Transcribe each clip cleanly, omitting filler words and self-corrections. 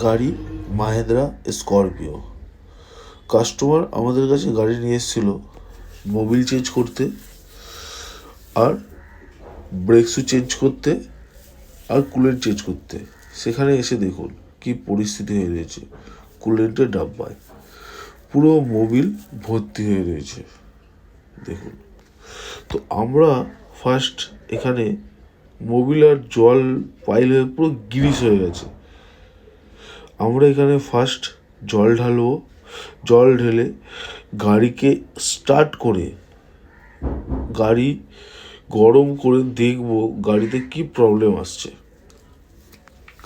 গাড়ি Mahindra Scorpio. Customer আমাদের কাছে গাড়ি নিয়ে এসেছিলো মোবিল চেঞ্জ করতে, আর ব্রেক শু চেঞ্জ করতে, আর কুলেন্ট চেঞ্জ করতে। সেখানে এসে দেখুন কি পরিস্থিতি হয়ে রয়েছে। কুলেন্টের ডাব্বায় পুরো মোবিল ভর্তি হয়ে রয়েছে, দেখুন। তো আমরা ফার্স্ট এখানে মোবিল আর জল পাইল হয়ে পুরো গ্রিস হয়ে গেছে। আমরা এখানে ফার্স্ট জল ঢালবো, জল ঢেলে গাড়িকে স্টার্ট করে গাড়ি গরম করে দেখবো গাড়িতে কি প্রবলেম আসছে।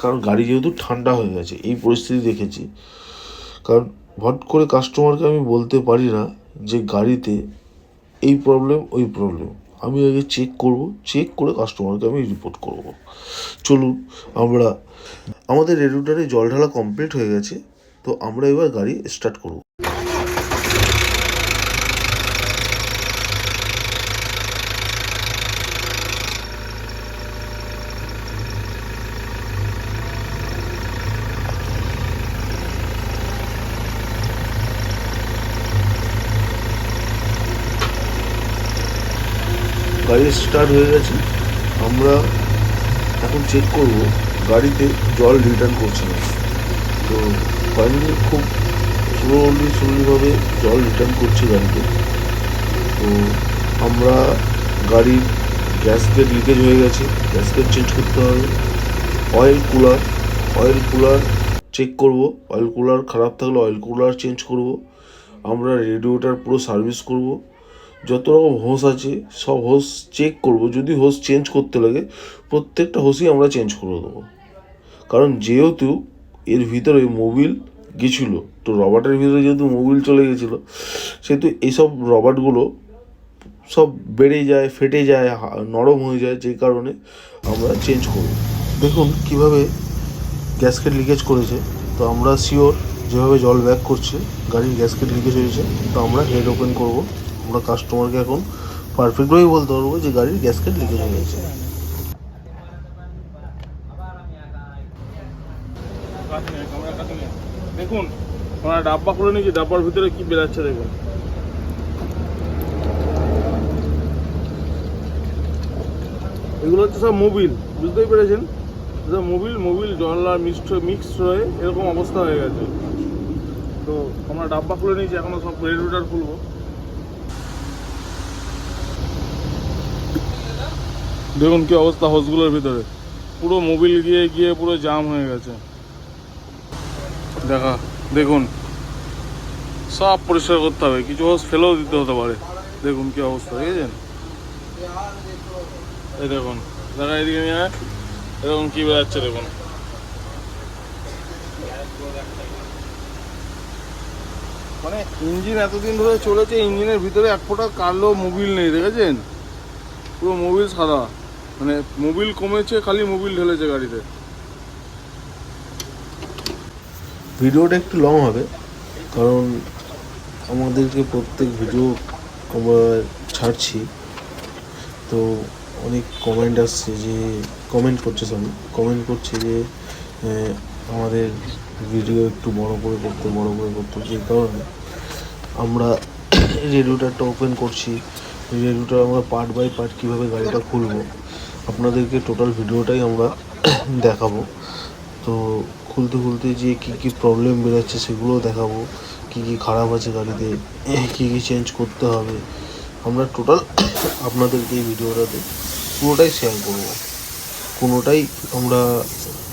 কারণ গাড়ি যেহেতু ঠান্ডা হয়ে গেছে, এই পরিস্থিতি দেখেছি। কারণ হট করে কাস্টমারকে আমি বলতে পারি না যে গাড়িতে এই প্রবলেম ওই প্রবলেম। আমি আগে চেক করব, চেক করে কাস্টমারকে আমি রিপোর্ট করব। চলুন, আমাদের রেডিয়েটরে জল ঢালা কমপ্লিট হয়ে গেছে। তো আমরা এবার গাড়ি স্টার্ট করব। গাড়ি স্টার্ট হয়ে গেছে। আমরা এখন চেক করব গাড়িতে জল রিটার্ন করছে না। তো ফাইনালি খুব স্লোলিভাবে জল রিটার্ন করছে গাড়িতে। তো আমরা গাড়ির গ্যাসকেট লিকেজ হয়ে গেছে, গ্যাসকেট চেঞ্জ করতে হবে। অয়েল কুলার চেক করব, অয়েল কুলার খারাপ থাকলে অয়েল কুলার চেঞ্জ করব। আমরা রেডিয়েটর পুরো সার্ভিস করব। যত রকম হোস আছে সব হোস চেক করব। যদি হোস চেঞ্জ করতে লাগে প্রত্যেকটা হোসই আমরা চেঞ্জ করে দেবো। কারণ যেহেতু এর ভিতরে মোবিল গেছিলো, তো রবার্টের ভিতরে যেহেতু মোবিল চলে গেছিলো, সেহেতু এইসব রবার্টগুলো সব বেড়ে যায়, ফেটে যায়, নরম হয়ে যায়, যে কারণে আমরা চেঞ্জ করব। দেখুন কিভাবে গ্যাসকেট লিকেজ করেছে। তো আমরা শিওর যেভাবে জল ব্যাক করছে গাড়ির গ্যাসকেট লিকেজ হয়েছে। তো আমরা হেড ওপেন করব। আমরা কাস্টমারকে এখন পারফেক্টভাবেই বলতে পারবো যে গাড়ির গ্যাসকেট লিকেজ হয়ে গেছে। দেখুন আমরা ডাব্বা খুলে নিয়েছি, ডাব্বার ভিতরে কি বেরাচ্ছে দেখুন। এগুলো হচ্ছে সব মোবিল, বুঝতেই পেরেছেন? সব মোবিল জল আর মিক্সড হয়ে এরকম অবস্থা হয়ে গেছে। তো আমরা ডাব্বা খুলে নিয়েছি, এখনো সব রেডিয়েটর খুলবো। দেখুন কি অবস্থা হোসগুলোর ভিতরে, পুরো মোবিল গিয়ে পুরো জাম হয়ে গেছে। দেখুন সব পরিষ্কার করতে হবে, কিছু হোস ফেলেও দিতে হতে পারে। দেখুন কি অবস্থা, দেখেছেন? এই দেখুন, এদিকে নিয়ে এরকম কি বেরাচ্ছে দেখুন। মানে ইঞ্জিন এতদিন ধরে চলেছে, ইঞ্জিনের ভিতরে এক ফোঁটা কালো মোবিল নেই, দেখেছেন? পুরো মোবিল সাদা, মানে মোবিল কমেছে, খালি মোবিল ঢেলেছে গাড়িতে। ভিডিওটা একটু লং হবে, কারণ আমাদেরকে প্রত্যেক ভিডিও আমরা ছাড়ছি। তো অনেক কমেন্ট করছে যে আমাদের ভিডিও একটু বড় করে করতে, যে কারণে আমরা রেডিয়েটরটা ওপেন করছি। রেডিয়েটর আমরা পার্ট বাই পার্ট কীভাবে গাড়িটা খুলবো আপনাদেরকে টোটাল ভিডিওটাই আমরা দেখাবো। তো খুলতে যে কী প্রবলেম বেরোচ্ছে সেগুলোও দেখাবো, কী খারাপ আছে গাড়িতে, কী চেঞ্জ করতে হবে, আমরা টোটাল আপনাদেরকে এই ভিডিওটাতে পুরোটাই শেয়ার করব। কোনোটাই আমরা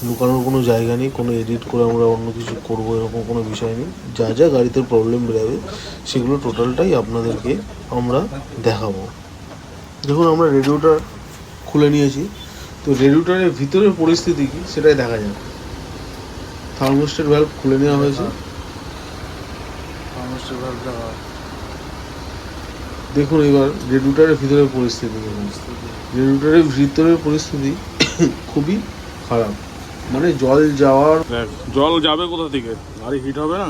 লুকানোর কোনো জায়গা নেই, কোনো এডিট করে আমরা অন্য কিছু করবো এরকম কোনো বিষয় নেই। যা গাড়িতে প্রবলেম বেরোবে সেগুলো টোটালটাই আপনাদেরকে আমরা দেখাবো। দেখুন আমরা রেডিয়েটর খুলে নিয়েছি। তো রেডিয়েটরের ভিতরের পরিস্থিতি কী সেটাই দেখা যাক। থার্মোস্ট্যাট ভ্যালভ খুলে নেওয়া হয়েছে। দেখুন এবার রেডিয়েটরের ভিতরের পরিস্থিতি খুবই খারাপ, মানে জল যাবে কোথা থেকে, গাড়ি হিট হবে না।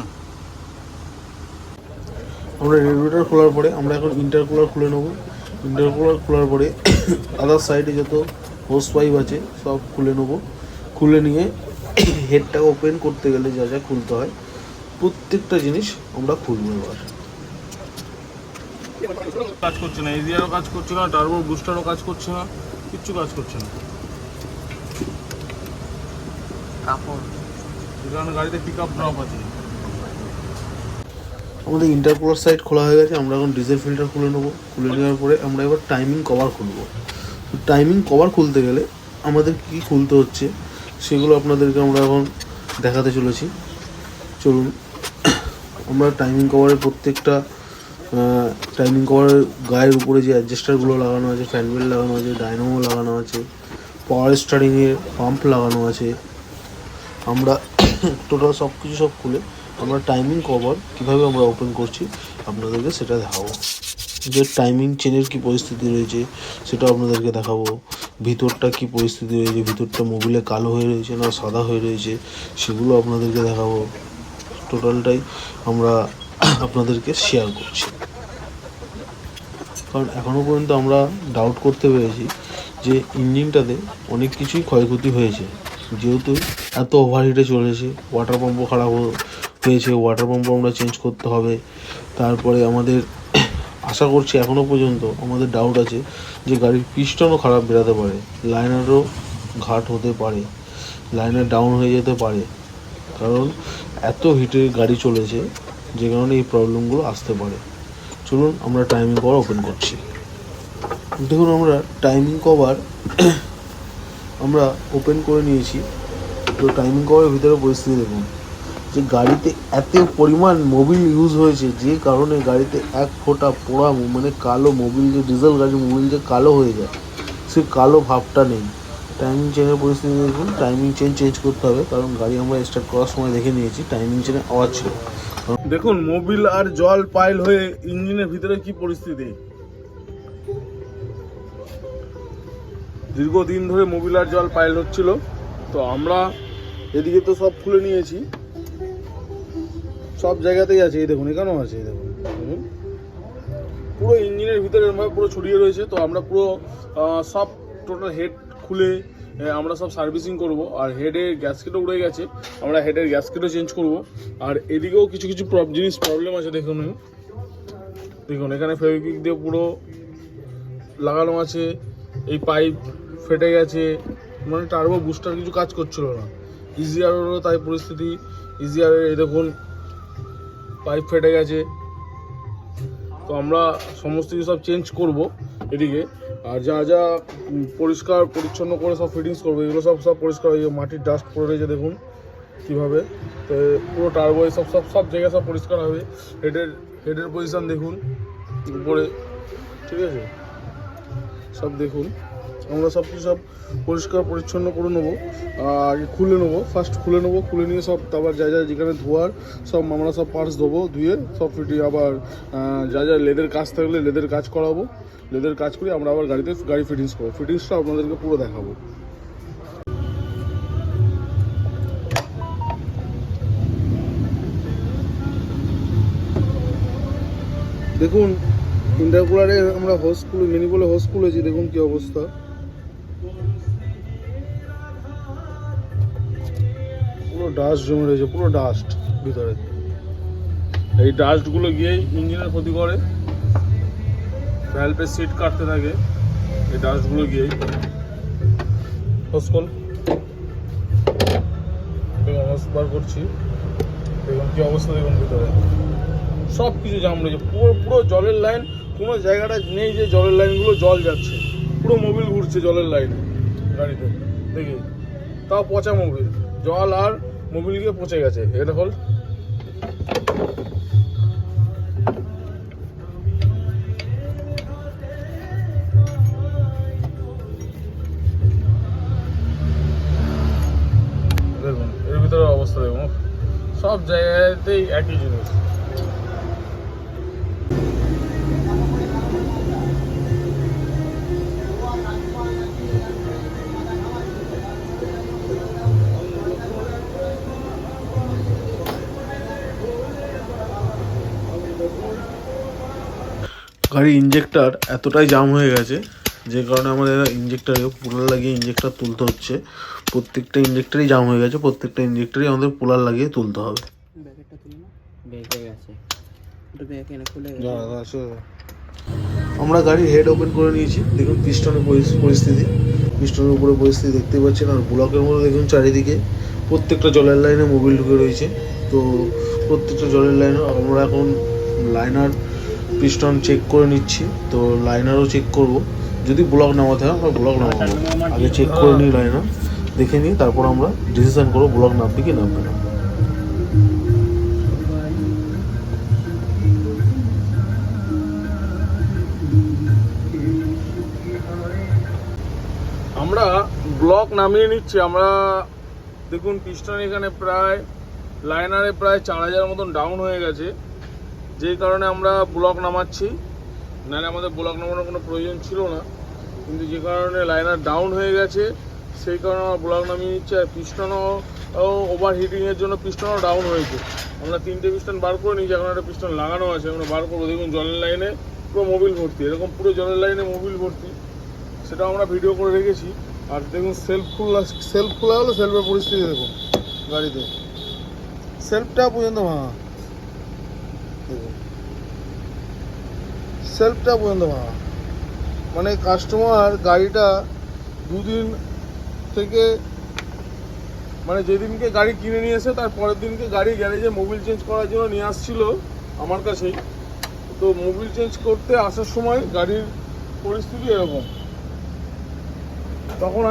আমরা রেডিয়েটর খোলার পরে আমরা এখন ইন্টারকুলার খুলে নেবো। ইন্টারকুলার খোলার পরে আদার সাইডে যত হোস পাইপ আছে সব খুলে নেবো। খুলে নিয়ে হেডটা ওপেন করতে গেলে যা যা খুলতে হয় প্রত্যেকটা জিনিস আমরা খুলবো এবার। কাজ করছে না, এজিআরও কাজ করছে না, টার্বো বুস্টারও কাজ করছে না, কিচ্ছু কাজ করছে না। কাপড় এই কারণে গাড়িতে পিক আপ ড্রপ আছে। আমাদের ইন্টারকুলার সাইড খোলা হয়ে গেছে, আমরা এখন ডিজেল ফিল্টার খুলে নেবো। খুলে নেওয়ার পরে আমরা এবার টাইমিং কভার খুলবো। তো টাইমিং কভার খুলতে গেলে আমাদের কী খুলতে হচ্ছে সেগুলো আপনাদেরকে আমরা এখন দেখাতে চলেছি। চলুন, আমরা টাইমিং কভারের প্রত্যেকটা টাইমিং কভারের গায়ের উপরে যে অ্যাডজাস্টারগুলো লাগানো আছে, ফ্যান বেল্ট লাগানো আছে, ডাইনামো লাগানো আছে, পাওয়ার স্টারিংয়ের পাম্প লাগানো আছে, আমরা টোটাল সব কিছু সব খুলে আমরা টাইমিং কভার কীভাবে আমরা ওপেন করছি আপনাদেরকে সেটা দেখাবো। যে টাইমিং চেনের কী পরিস্থিতি রয়েছে সেটাও আপনাদেরকে দেখাবো। ভিতরটা কী পরিস্থিতি রয়েছে, ভিতরটা মোবিলে কালো হয়ে রয়েছে না সাদা হয়ে রয়েছে সেগুলো আপনাদেরকে দেখাবো। টোটালটাই আমরা আপনাদেরকে শেয়ার করছি, কারণ এখনও পর্যন্ত আমরা ডাউট করতে পেরেছি যে ইঞ্জিনটাতে অনেক কিছুই ক্ষয়ক্ষতি হয়েছে, যেহেতু এত ওভারহিটে চলেছে। ওয়াটার পাম্পও খারাপ হয়েছে, ওয়াটার পাম্পও আমরা চেঞ্জ করতে হবে। তারপরে আমাদের আশা করছি এখনও পর্যন্ত আমাদের ডাউট আছে যে গাড়ির পিস্টনও খারাপ বেরাতে পারে, লাইনারও ঘাট হতে পারে, লাইনার ডাউন হয়ে যেতে পারে, কারণ এত হিটে গাড়ি চলেছে যে কারণে এই প্রবলেমগুলো আসতে পারে। চলুন আমরা টাইমিং কভার ওপেন করছি। দেখুন, আমরা টাইমিং কভার আমরা ওপেন করে নিয়েছি। তো টাইমিং কভারের ভিতরে পরিস্থিতি দেখুন যে গাড়িতে এত পরিমাণ মোবিল ইউজ হয়েছে যে কারণে গাড়িতে এক ফোঁটা পোড়া মানে কালো মোবিল, যে ডিজেল গাড়ির মোবিল যে কালো হয়ে যায় সে কালো ভাবটা নেই। টাইমিং চেনের পরিস্থিতি দেখুন, টাইমিং চেন চেঞ্জ করতে হবে, কারণ গাড়ি আমরা স্টার্ট করার সময় দেখে নিয়েছি টাইমিং চেনে আওয়াজ ছিল। দেখুন মোবিল আর জল পাইল হয়ে ইঞ্জিনের ভিতরে কি পরিস্থিতি। দীর্ঘদিন ধরে মোবিল আর জল পাইল হচ্ছিল। তো আমরা এদিকে তো সব খুলে নিয়েছি, সব জায়গাতেই আছে, এই দেখুন এখানেও আছে, এই দেখুন পুরো ইঞ্জিনের ভিতরে এরকমভাবে পুরো ছড়িয়ে রয়েছে। তো আমরা পুরো সব টোটাল হেড খুলে আমরা সব সার্ভিসিং করব। আর হেডের গ্যাসকেটও উড়ে গেছে, আমরা হেডের গ্যাসকেটও চেঞ্জ করব। আর এদিকেও কিছু কিছু জিনিস প্রবলেম আছে। দেখুন দেখুন এখানে ফেভিকুইক দিয়ে পুরো লাগানো আছে, এই পাইপ ফেটে গেছে, মানে টার্বো বুস্টার কিছু কাজ করছিল না। ইজিআরেরও তাই পরিস্থিতি, ইজিআরের এই দেখুন পাইপ ফেটে গেছে। তো আমরা সমস্ত কিছু সব চেঞ্জ করব এদিকে। আর যা যা পরিষ্কার পরিচ্ছন্ন করে সব ফিটিংস করবো, এগুলো সব পরিষ্কার হয়ে মাটির ডাস্ট পড়ে রয়েছে দেখুন কীভাবে। তো পুরো টার্বো সব সব সব জায়গায় সব পরিষ্কার হবে। হেডের পজিশান দেখুন উপরে, ঠিক আছে, সব দেখুন। আমরা সব কিছু সব পরিষ্কার পরিচ্ছন্ন করে নেবো। আগে খুলে নেবো, ফার্স্ট খুলে নেবো, খুলে নিয়ে সব তারপর যা যা যেখানে ধোয়ার সব আমরা সব পার্টস দেবো, ধুয়ে সব আবার যা যা লেদের কাজ থাকলে লেদের কাজ করাবো। লেদের কাজ করে আমরা আবার গাড়ি ফিটিংস করবো। ফিটিংসটা আপনাদেরকে পুরো দেখাবো। দেখুন ইন্টারকুলারে আমরা হোস খুলে মিনি বলে হোস খুলেছি, দেখুন কি অবস্থা। পুরো ডাস্ট জমে রয়েছে, পুরো ডাস্ট ভিতরে। এই ডাস্টগুলো গিয়েই ইঞ্জিনের ক্ষতি করে, ভ্যালভের সিট কাটতে থাকে এই ডাস্টগুলো গিয়েই। হোসকল বার করছি, দেখুন কি অবস্থা, দেখুন ভিতরে সব কিছু জাম রয়েছে, পুরো পুরো জলের লাইন। কোনো জায়গাটা নেই যে জলের লাইনগুলো জল যাচ্ছে, পুরো মোবিল ঘুরছে জলের লাইনে গাড়িতে দেখি। তাও পচা মোবিল, জল আর মোবিল গিয়ে পচে গেছে। এটা হল দেখুন এর ভিতরে অবস্থা, দেখুন সব জায়গাতেই একই জিনিস। গাড়ির ইঞ্জেক্টার এতটাই জাম হয়ে গেছে যে কারণে আমাদের ইঞ্জেক্টারে পুরো লাগিয়ে ইঞ্জেক্টার তুলতে হচ্ছে। প্রত্যেকটা ইঞ্জেক্টরই জাম হয়ে গেছে, প্রত্যেকটা ইঞ্জেক্টরই আমাদের পুলার লাগিয়ে তুলতে হবে। ব্যাকেটটা তুলে না, ব্যাগে আছে ওটা, ব্যাগ এনে খুলে আমরা গাড়ির হেড ওপেন করে নিয়েছি। দেখুন পিস্টনের পরিস্থিতি, পিস্টনের উপরে পরিস্থিতি দেখতে পাচ্ছেন। আর ব্লকের মধ্যে দেখুন চারিদিকে প্রত্যেকটা জলের লাইনে মোবিল ঢুকে রয়েছে। তো প্রত্যেকটা জলের লাইনে আমরা এখন লাইনার পিস্টন চেক করে নিচ্ছি। তো লাইনারও চেক করব, যদি ব্লক নামাতে হয় আমরা ব্লক নামাবো। আগে চেক করে নিই লাইনার, দেখে নিই, তারপর আমরা ডিসিশন করবো ব্লক নামবে কি নামবে না। আমরা ব্লক নামিয়ে নিচ্ছি। আমরা দেখুন পিস্টন এখানে প্রায় লাইনারে প্রায় 4000 মতন ডাউন হয়ে গেছে, যেই কারণে আমরা ব্লক নামাচ্ছি। নাহলে আমাদের ব্লক নামানোর কোনো প্রয়োজন ছিল না, কিন্তু যে কারণে লাইনার ডাউন হয়ে গেছে সেই কারণে আমরা ব্লক নামিয়ে নিচ্ছি। আর পিস্টনও ওভার হিটিংয়ের জন্য পিস্টনও ডাউন হয়েছে। আমরা 3টে পিস্টন বার করে নিয়েছি, এখন একটা পিস্টন লাগানো আছে, আমরা বার করবো। দেখুন জলের লাইনে পুরো মোবিল ভর্তি, এরকম পুরো জলের লাইনে মোবিল ভর্তি, সেটাও আমরা ভিডিও করে রেখেছি। আর দেখুন সেলফ খোলা হলো, সেলফের পরিস্থিতি দেখুন গাড়িতে, সেলফটা পর্যন্ত ভাঙা, দেখুন সেলফটা পর্যন্ত ভাঙা। মানে কাস্টমার গাড়িটা দুদিন থেকে, মানে যেদিনকে গাড়ি কিনে নিয়ে এসে তার পরের দিনকে গাড়ি গ্যারেজে মোবিল চেঞ্জ করার জন্য নিয়ে আসছিল আমার কাছেই। তো মোবিল চেঞ্জ করতে আসার সময় গাড়ির পরিস্থিতি এরকম। তখন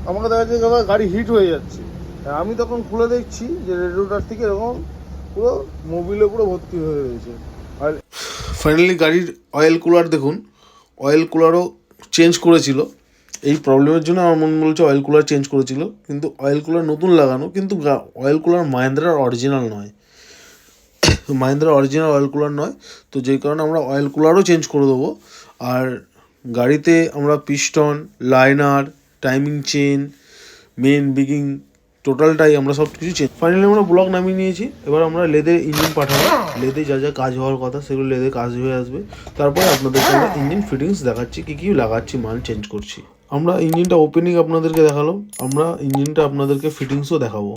আমাকে দেখা যাচ্ছে গাড়ি হিট হয়ে যাচ্ছে, আমি তখন খুলে দেখছি যে রেডিওটার থেকে এরকম পুরো মোবিলে পুরো ভর্তি হয়ে রয়েছে। আর ফাইনালি গাড়ির অয়েল কুলার দেখুন, অয়েল কুলারও চেঞ্জ করেছিল। এই প্রবলেমের জন্য আমার মন বলছে অয়েল কুলার চেঞ্জ করেছিল, কিন্তু অয়েল কুলার নতুন লাগানো, কিন্তু অয়েল কুলার মাহিন্দ্রার অরিজিনাল নয়, মাহিন্দ্রার অরিজিনাল অয়েল কুলার নয়। তো যেই কারণে আমরা অয়েল কুলারও চেঞ্জ করে দেবো। আর গাড়িতে আমরা piston, liner, timing chain, main বিগিং, টোটালটাই আমরা সব কিছু চেঞ্জ। ফাইনালি আমরা ব্লক নামিয়ে নিয়েছি। এবার আমরা লেদে ইঞ্জিন পাঠাবো, লেদে যা যা কাজ হওয়ার কথা সেগুলো লেদে কাজ হয়ে আসবে। তারপরে আপনাদেরকে আমরা ইঞ্জিন ফিটিংস দেখাচ্ছি, কী কী লাগাচ্ছি, মাল চেঞ্জ করছি। আমরা ইঞ্জিনটা ওপেনিং আপনাদেরকে দেখালাম, আমরা ইঞ্জিনটা আপনাদেরকে ফিটিংসও দেখাবো।